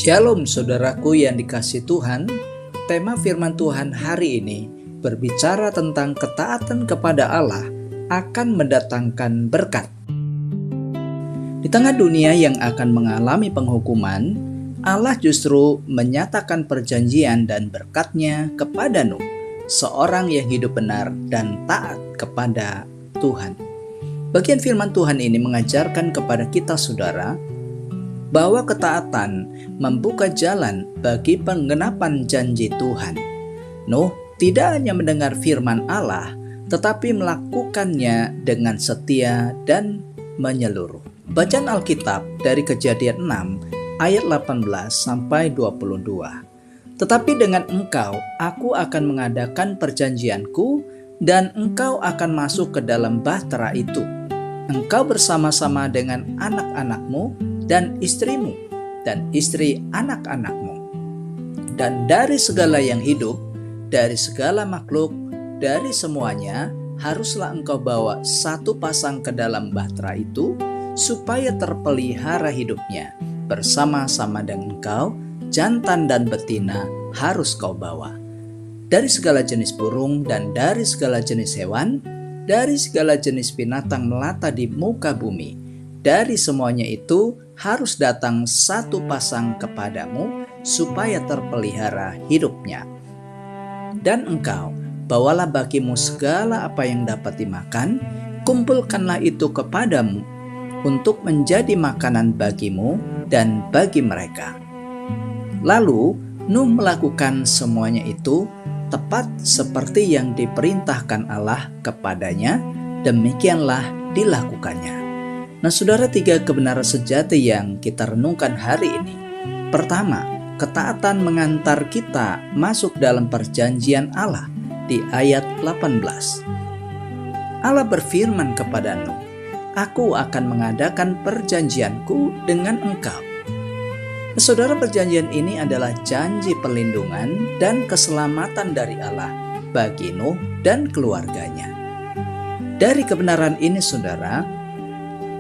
Shalom saudaraku yang dikasihi Tuhan. Tema firman Tuhan hari ini berbicara tentang ketaatan kepada Allah akan mendatangkan berkat. Di tengah dunia yang akan mengalami penghukuman, Allah justru menyatakan perjanjian dan berkat-Nya kepada Nuh, seorang yang hidup benar dan taat kepada Tuhan. Bagian firman Tuhan ini mengajarkan kepada kita saudara, bahwa ketaatan membuka jalan bagi penggenapan janji Tuhan. Nuh tidak hanya mendengar firman Allah, tetapi melakukannya dengan setia dan menyeluruh. Bacaan Alkitab dari Kejadian 6 ayat 18 sampai 22. Tetapi dengan engkau aku akan mengadakan perjanjianku, dan engkau akan masuk ke dalam bahtera itu. Engkau bersama-sama dengan anak-anakmu dan istrimu, dan istri anak-anakmu. Dan dari segala yang hidup, dari segala makhluk, dari semuanya, haruslah engkau bawa satu pasang ke dalam bahtera itu, supaya terpelihara hidupnya. Bersama-sama dengan engkau, jantan dan betina harus kau bawa. Dari segala jenis burung dan dari segala jenis hewan, dari segala jenis binatang melata di muka bumi, dari semuanya itu harus datang satu pasang kepadamu, supaya terpelihara hidupnya. Dan engkau bawalah bagimu segala apa yang dapat dimakan, kumpulkanlah itu kepadamu, untuk menjadi makanan bagimu dan bagi mereka. Lalu Nuh melakukan semuanya itu tepat seperti yang diperintahkan Allah kepadanya, demikianlah dilakukannya. Nah saudara, tiga kebenaran sejati yang kita renungkan hari ini. Pertama, ketaatan mengantar kita masuk dalam perjanjian Allah di ayat 18. Allah berfirman kepada Nuh, "Aku akan mengadakan perjanjianku dengan engkau." Nah, saudara, perjanjian ini adalah janji perlindungan dan keselamatan dari Allah bagi Nuh dan keluarganya. Dari kebenaran ini saudara,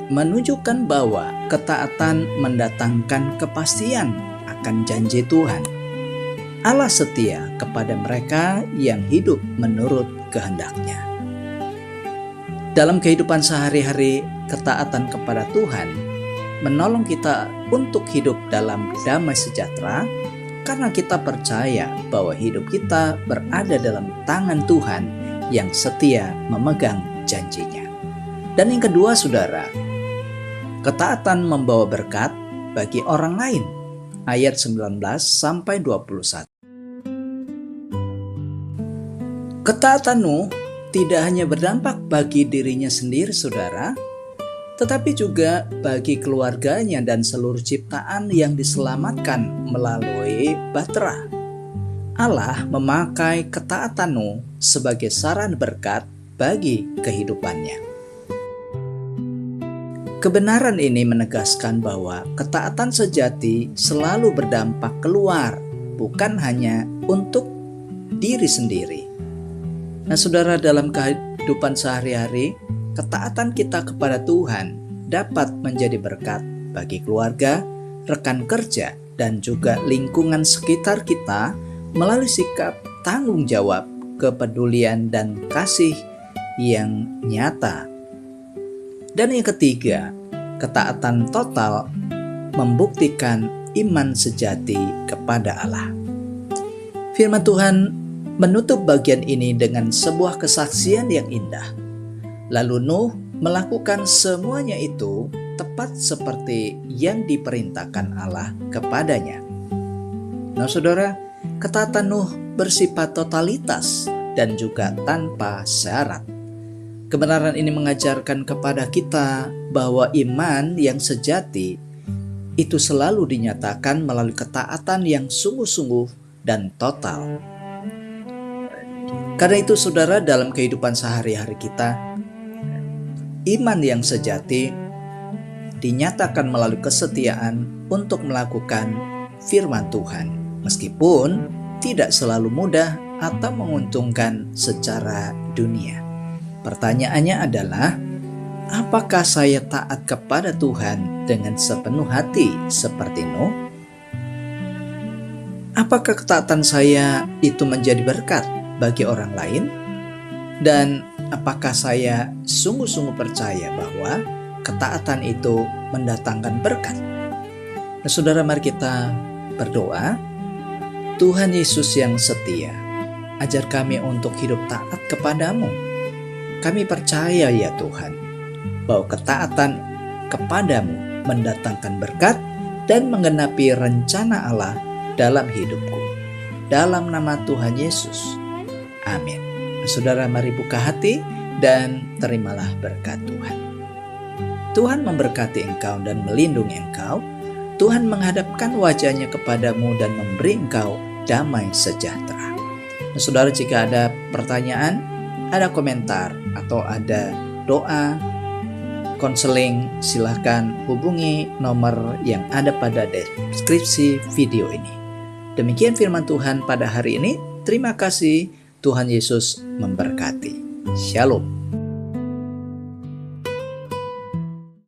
menunjukkan bahwa ketaatan mendatangkan kepastian akan janji Tuhan. Allah setia kepada mereka yang hidup menurut kehendak-Nya. Dalam kehidupan sehari-hari, ketaatan kepada Tuhan menolong kita untuk hidup dalam damai sejahtera, karena kita percaya bahwa hidup kita berada dalam tangan Tuhan yang setia memegang janji-Nya. Dan yang kedua saudara, ketaatan membawa berkat bagi orang lain. Ayat 19 sampai 21. Ketaatan Nuh tidak hanya berdampak bagi dirinya sendiri saudara, tetapi juga bagi keluarganya dan seluruh ciptaan yang diselamatkan melalui bahtera. Allah memakai ketaatan Nuh sebagai saran berkat bagi kehidupannya. Kebenaran ini menegaskan bahwa ketaatan sejati selalu berdampak keluar, bukan hanya untuk diri sendiri. Nah saudara, dalam kehidupan sehari-hari, ketaatan kita kepada Tuhan dapat menjadi berkat bagi keluarga, rekan kerja, dan juga lingkungan sekitar kita melalui sikap tanggung jawab, kepedulian, dan kasih yang nyata. Dan yang ketiga, ketaatan total membuktikan iman sejati kepada Allah. Firman Tuhan menutup bagian ini dengan sebuah kesaksian yang indah. Lalu Nuh melakukan semuanya itu tepat seperti yang diperintahkan Allah kepadanya. Nah saudara, ketaatan Nuh bersifat totalitas dan juga tanpa syarat. Kebenaran ini mengajarkan kepada kita bahwa iman yang sejati itu selalu dinyatakan melalui ketaatan yang sungguh-sungguh dan total. Karena itu saudara, dalam kehidupan sehari-hari kita, iman yang sejati dinyatakan melalui kesetiaan untuk melakukan firman Tuhan, meskipun tidak selalu mudah atau menguntungkan secara dunia. Pertanyaannya adalah, apakah saya taat kepada Tuhan dengan sepenuh hati seperti Nuh? Apakah ketaatan saya itu menjadi berkat bagi orang lain? Dan apakah saya sungguh-sungguh percaya bahwa ketaatan itu mendatangkan berkat? Nah, saudara, mari kita berdoa. Tuhan Yesus yang setia, ajar kami untuk hidup taat kepadamu. Kami percaya ya Tuhan, bahwa ketaatan kepadamu mendatangkan berkat dan menggenapi rencana Allah dalam hidupku. Dalam nama Tuhan Yesus. Amin. Saudara, mari buka hati dan terimalah berkat Tuhan. Tuhan memberkati engkau dan melindungi engkau. Tuhan menghadapkan wajahnya kepadamu dan memberi engkau damai sejahtera. Nah, saudara, jika ada pertanyaan, ada komentar, atau ada doa, konseling, silahkan hubungi nomor yang ada pada deskripsi video ini. Demikian firman Tuhan pada hari ini. Terima kasih. Tuhan Yesus memberkati. Shalom.